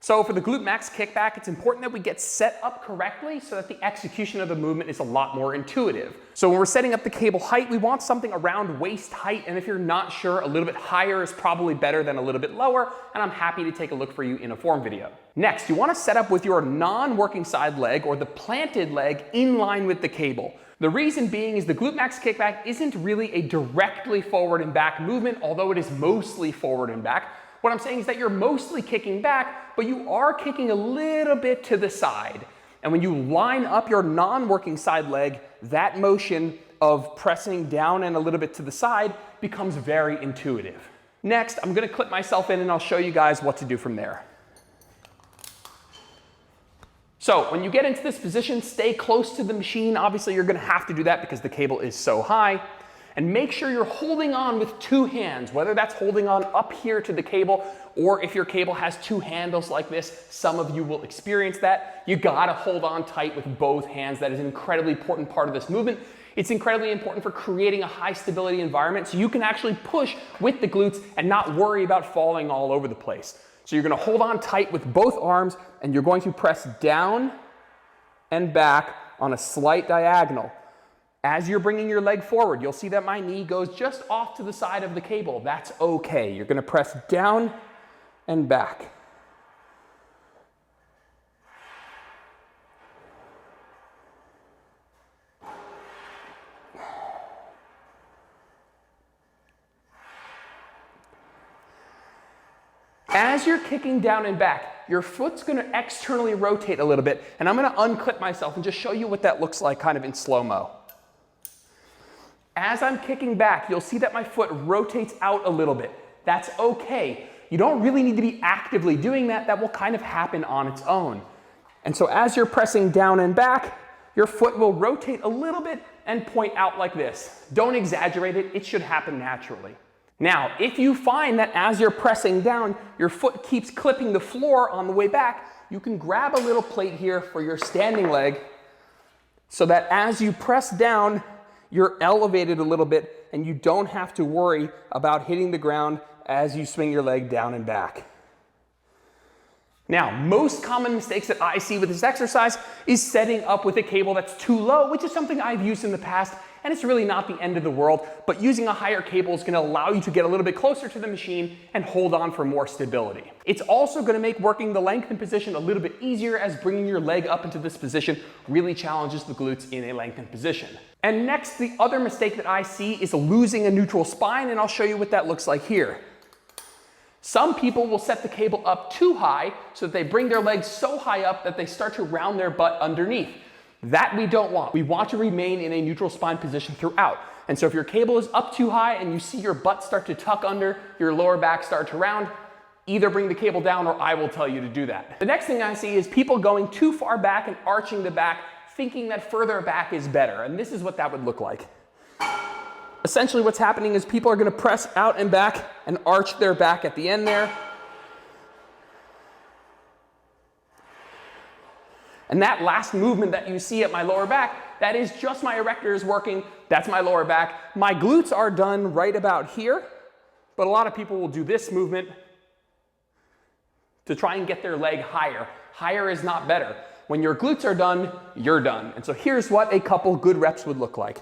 So for the glute max kickback, it's important that we get set up correctly so that the execution of the movement is a lot more intuitive. So when we're setting up the cable height, we want something around waist height, and if you're not sure, a little bit higher is probably better than a little bit lower, and I'm happy to take a look for you in a form video. Next, you want to set up with your non-working side leg or the planted leg in line with the cable. The reason being is the glute max kickback isn't really a directly forward and back movement, although it is mostly forward and back. What I'm saying is that you're mostly kicking back, but you are kicking a little bit to the side. And when you line up your non-working side leg, that motion of pressing down and a little bit to the side becomes very intuitive. Next, I'm going to clip myself in and I'll show you guys what to do from there. So when you get into this position, stay close to the machine. Obviously, you're going to have to do that because the cable is so high. And make sure you're holding on with two hands, whether that's holding on up here to the cable, or if your cable has two handles like this, some of you will experience that. You gotta hold on tight with both hands. That is an incredibly important part of this movement. It's incredibly important for creating a high stability environment so you can actually push with the glutes and not worry about falling all over the place. So you're gonna hold on tight with both arms and you're going to press down and back on a slight diagonal. As you're bringing your leg forward, you'll see that my knee goes just off to the side of the cable. That's okay. You're going to press down and back. As you're kicking down and back, your foot's going to externally rotate a little bit, and I'm going to unclip myself and just show you what that looks like kind of in slow-mo. As I'm kicking back, you'll see that my foot rotates out a little bit. That's okay. You don't really need to be actively doing that. That will kind of happen on its own. And so as you're pressing down and back, your foot will rotate a little bit and point out like this. Don't exaggerate it. It should happen naturally. Now, if you find that as you're pressing down, your foot keeps clipping the floor on the way back, you can grab a little plate here for your standing leg so that as you press down, you're elevated a little bit and you don't have to worry about hitting the ground as you swing your leg down and back. Now, most common mistakes that I see with this exercise is setting up with a cable that's too low, which is something I've used in the past, and it's really not the end of the world, but using a higher cable is going to allow you to get a little bit closer to the machine and hold on for more stability. It's also going to make working the lengthened position a little bit easier, as bringing your leg up into this position really challenges the glutes in a lengthened position. And next, the other mistake that I see is losing a neutral spine, and I'll show you what that looks like here. Some people will set the cable up too high so that they bring their legs so high up that they start to round their butt underneath. That we don't want. We want to remain in a neutral spine position throughout. And so if your cable is up too high and you see your butt start to tuck under, your lower back start to round, either bring the cable down or I will tell you to do that. The next thing I see is people going too far back and arching the back, thinking that further back is better. And this is what that would look like. Essentially what's happening is people are going to press out and back and arch their back at the end there. And that last movement that you see at my lower back, that is just my erectors working. That's my lower back. My glutes are done right about here, but a lot of people will do this movement to try and get their leg higher. Higher is not better. When your glutes are done, you're done. And so here's what a couple good reps would look like.